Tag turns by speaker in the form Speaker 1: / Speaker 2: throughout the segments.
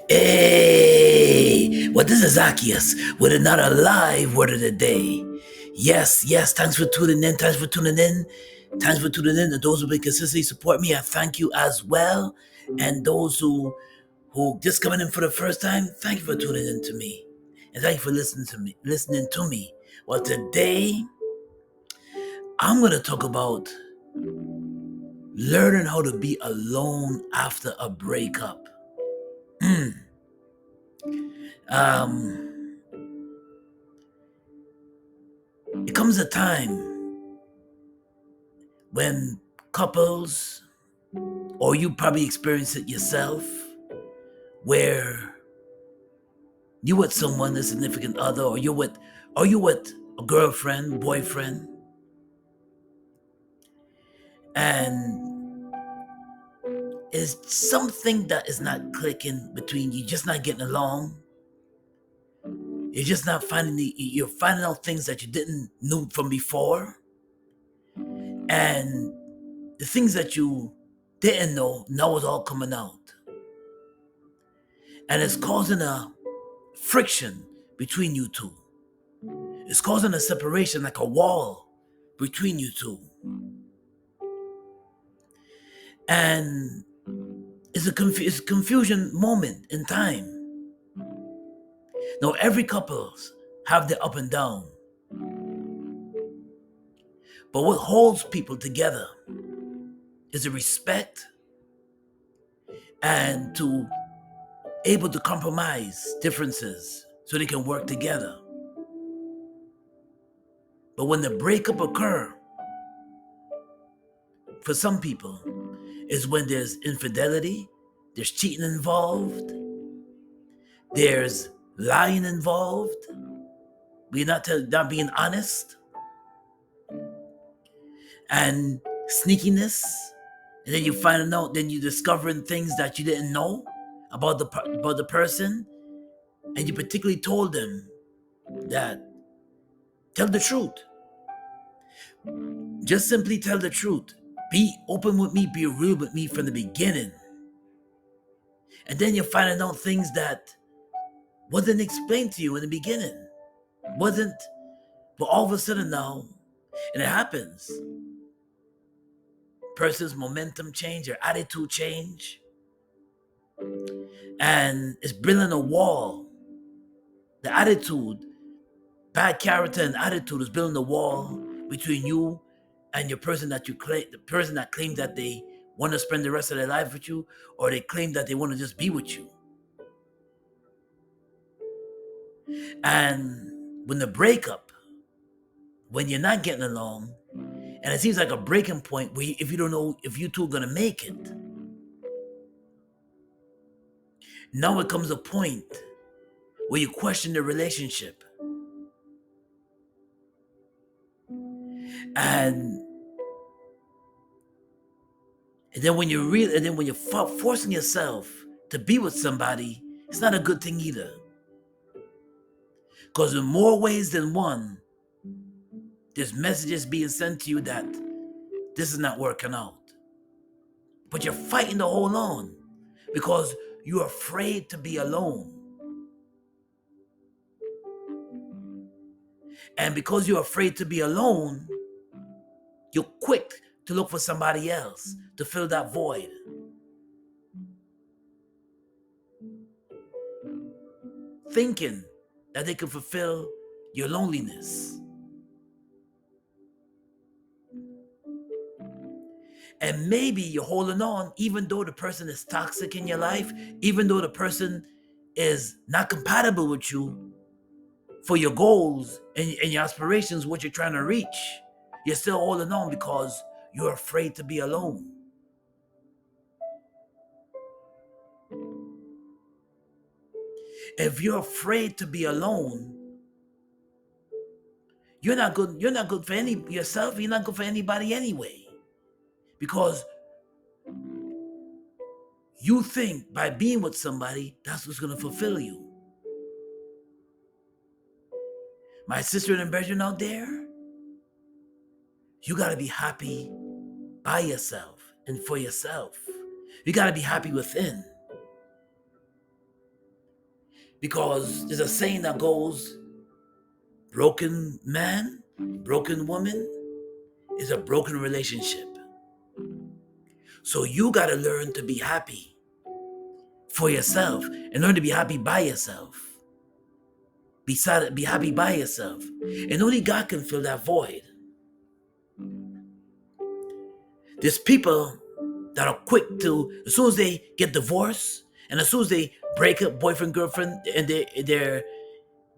Speaker 1: Hey, well, this is Zaccheus with another live word of the day. Yes, yes, thanks for tuning in. Thanks for tuning in. Thanks for tuning in. And those who will consistently support me, I thank you as well. And those who just coming in for the first time, thank you for tuning in to me. And thank you for listening to me. Well, today I'm gonna talk about learning how to be alone after a breakup. Mm. Um, it comes a time when couples, or you probably experience it yourself, where you with someone, a significant other, or you with a girlfriend, boyfriend, and it's something that is not clicking between you, just not getting along. You're just not you're finding out things that you didn't know from before, and the things that you didn't know now is all coming out, and it's causing a friction between you two. It's causing a separation, like a wall between you two. And it's a confusion moment in time. Now, every couples have their up and down. But what holds people together is the respect and to able to compromise differences so they can work together. But when the breakup occur, for some people, is when there's infidelity, there's cheating involved, there's lying involved, we're not being honest, and sneakiness. And then you find out, then you discovering things that you didn't know about the person, and you particularly told them that tell the truth. Just simply tell the truth. Be open with me, be real with me from the beginning. And then you're finding out things that wasn't explained to you in the beginning. Wasn't, but all of a sudden now, and it happens. Person's momentum change, their attitude change, and it's building a wall. The attitude, bad character and attitude is building a wall between you and your person that you claim, the person that claims that they want to spend the rest of their life with you, or they claim that they want to just be with you. And when the breakup, when you're not getting along, and it seems like a breaking point where if you don't know if you two are gonna make it, now it comes a point where you question the relationship. And then when you're forcing yourself to be with somebody, it's not a good thing either. Because in more ways than one, there's messages being sent to you that this is not working out. But you're fighting to hold on because you're afraid to be alone. And because you're afraid to be alone, you're quick to look for somebody else to fill that void. Thinking that they can fulfill your loneliness. And maybe you're holding on even though the person is toxic in your life, even though the person is not compatible with you for your goals and your aspirations, what you're trying to reach. You're still holding on because you're afraid to be alone. If you're afraid to be alone, you're not good for any yourself, you're not good for anybody anyway. Because you think by being with somebody, that's what's gonna fulfill you. My sister and brethren out there, you gotta be happy by yourself and for yourself. You gotta be happy within. Because there's a saying that goes, broken man, broken woman is a broken relationship. So you got to learn to be happy for yourself and learn to be happy by yourself. Be happy by yourself. And only God can fill that void. There's people that are quick to, as soon as they get divorced and as soon as they break up, boyfriend, girlfriend, and they're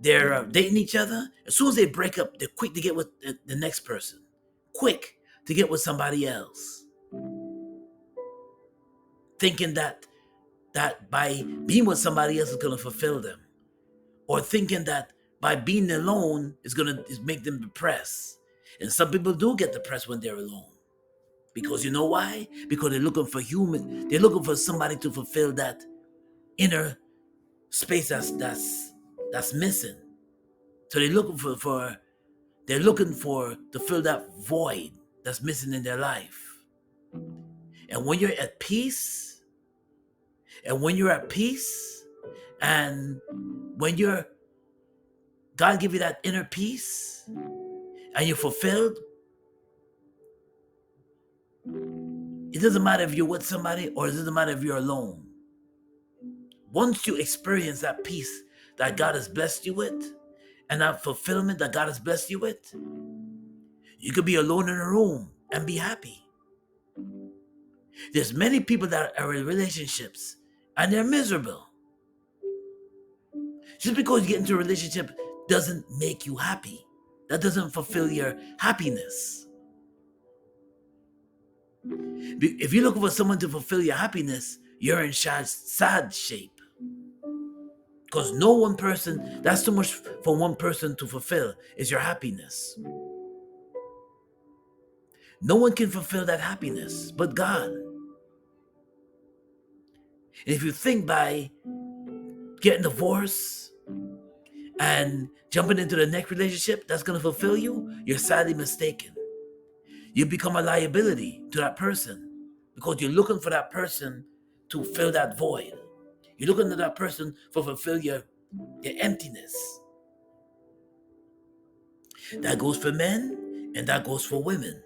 Speaker 1: dating each other, as soon as they break up, they're quick to get with the next person. Quick to get with somebody else. Thinking that by being with somebody else is going to fulfill them. Or thinking that by being alone is going to make them depressed. And some people do get depressed when they're alone. Because you know why? Because they're looking for somebody to fulfill that inner space that's missing. So they're looking for to fill that void that's missing in their life. And when you're at peace, and when God give you that inner peace and you're fulfilled, it doesn't matter if you're with somebody or it doesn't matter if you're alone. Once you experience that peace that God has blessed you with and that fulfillment that God has blessed you with, you could be alone in a room and be happy. There's many people that are in relationships and they're miserable. Just because you get into a relationship doesn't make you happy. That doesn't fulfill your happiness. If you're looking for someone to fulfill your happiness, you're in sad shape. Because no one person, that's too much for one person to fulfill, is your happiness. No one can fulfill that happiness but God. And if you think by getting divorced and jumping into the next relationship that's going to fulfill you, you're sadly mistaken. You become a liability to that person because you're looking for that person to fill that void. You're looking to that person to fulfill your emptiness. That goes for men and that goes for women.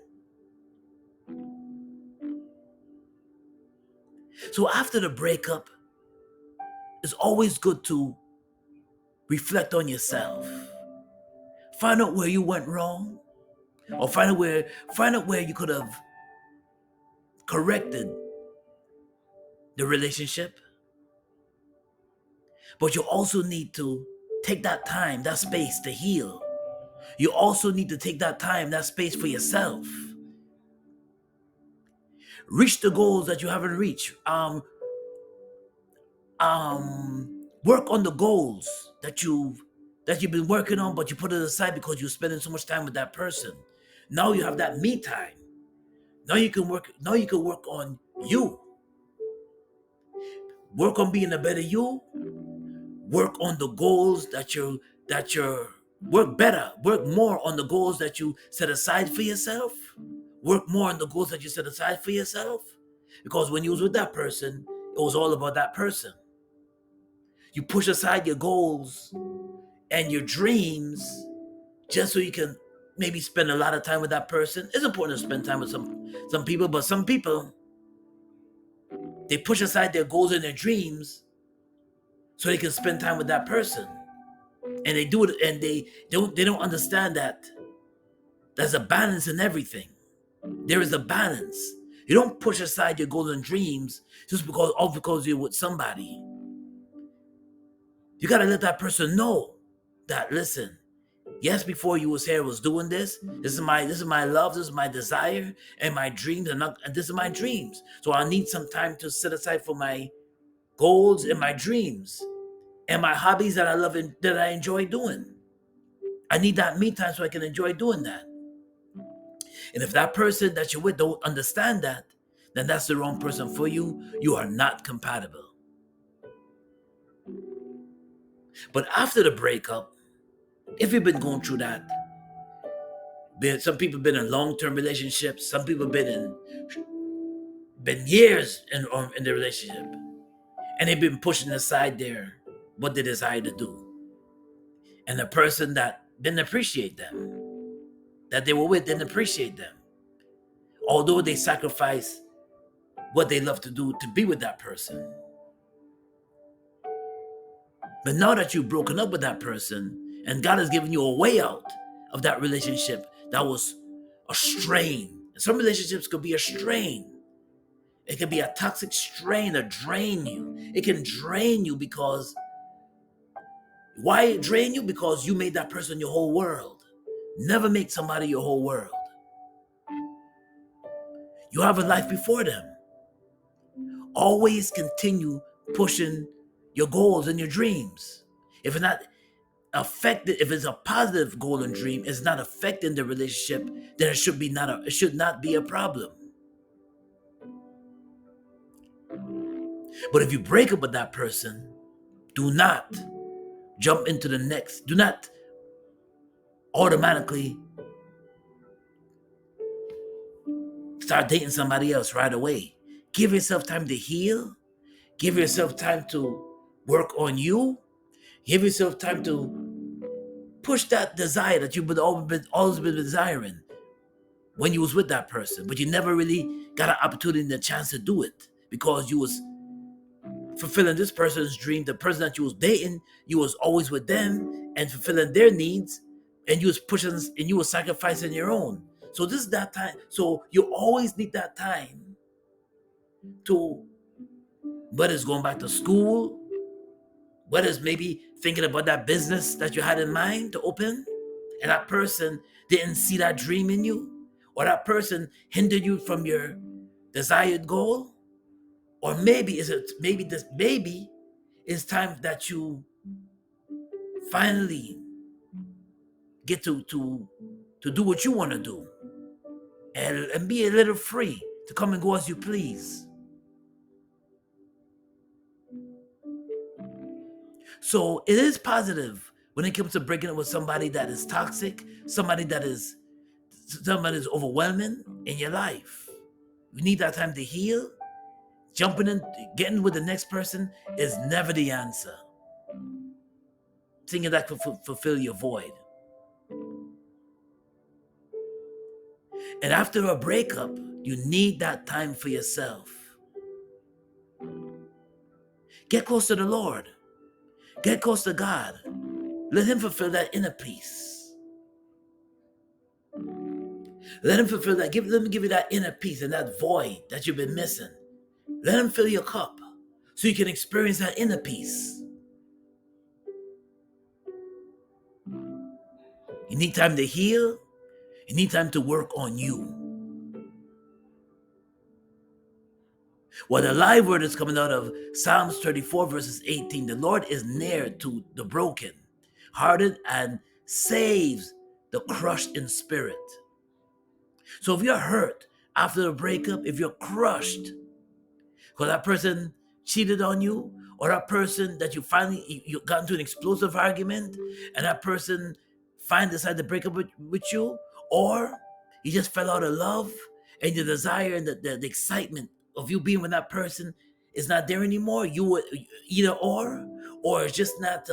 Speaker 1: So after the breakup, it's always good to reflect on yourself. Find out where you went wrong, or find out where you could have corrected the relationship. But you also need to take that time, that space to heal. You also need to take that time, that space for yourself. Reach the goals that you haven't reached. Work on the goals that you've been working on, but you put it aside because you're spending so much time with that person. Now you have that me time. Now you can work on you. Work on being a better you. Work on the goals that you're work more on the goals that you set aside for yourself. Work more on the goals that you set aside for yourself. Because when you was with that person, it was all about that person. You push aside your goals and your dreams just so you can maybe spend a lot of time with that person. It's important to spend time with some people, but some people, they push aside their goals and their dreams so they can spend time with that person. And they do it, and they don't understand that there's a balance in everything. There is a balance. You don't push aside your goals and dreams just because you're with somebody. You gotta let that person know that, listen, yes, before you was here, I was doing this. This is my love. This is my desire and my dreams, and this is my dreams. So I need some time to set aside for my goals and my dreams and my hobbies that I love and that I enjoy doing. I need that me time so I can enjoy doing that. And if that person that you're with don't understand that, then that's the wrong person for you. You are not compatible. But after the breakup, if you've been going through that, some people have been in long-term relationships, some people have been years in the relationship, and they've been pushing aside what they desire to do. And the person that didn't appreciate them, that they were with, didn't appreciate them. Although they sacrificed what they love to do to be with that person. But now that you've broken up with that person and God has given you a way out of that relationship that was a strain. Some relationships could be a strain. It can be a toxic strain that drain you. It can drain you because, why it drain you? Because you made that person your whole world. Never make somebody your whole world. You have a life before them. Always continue pushing your goals and your dreams. If it's not affected, if it's a positive goal and dream, it's not affecting the relationship, then it should not be a problem. But if you break up with that person, do not jump into the next. Do not automatically start dating somebody else right away. Give yourself time to heal. Give yourself time to work on you. Give yourself time to push that desire that you've always been desiring when you was with that person, but you never really got an opportunity and a chance to do it because you was fulfilling this person's dream. The person that you was dating, you was always with them and fulfilling their needs, and you was pushing and you was sacrificing your own. So this is that time. So you always need that time to, whether it's going back to school, whether it's maybe thinking about that business that you had in mind to open, and that person didn't see that dream in you, or that person hindered you from your desired goal, or maybe it's time that you finally get to do what you want to do and be a little free to come and go as you please. So it is positive when it comes to breaking up with somebody that is toxic, somebody that is overwhelming in your life. You need that time to heal. Jumping in, getting with the next person is never the answer. Thinking that could fulfill your void. And after a breakup, you need that time for yourself. Get close to the Lord. Get close to God. Let Him fulfill that inner peace. Let Him fulfill that. Let Him give you that inner peace and that void that you've been missing. Let Him fill your cup so you can experience that inner peace. You need time to heal. You need time to work on you. Well, the live word is coming out of Psalms 34 verses 18. The Lord is near to the broken hearted and saves the crushed in spirit. So if you're hurt after a breakup, if you're crushed because that person cheated on you, or that person that you got into an explosive argument and that person finally decided to break up with you, or you just fell out of love and the desire and the excitement of you being with that person is not there anymore, you would either or it's just not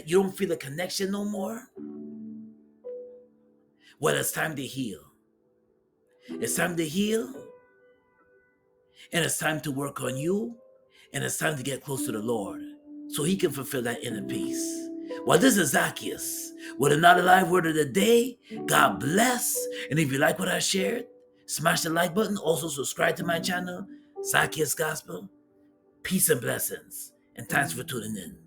Speaker 1: you don't feel a connection no more. Well, it's time to heal. It's time to heal, and it's time to work on you, and it's time to get close to the Lord so He can fulfill that inner peace. Well, this is Zaccheus with another live word of the day. God bless. And if you like what I shared, smash the like button. Also subscribe to my channel, Zaccheus Gospel. Peace and blessings. And thanks for tuning in.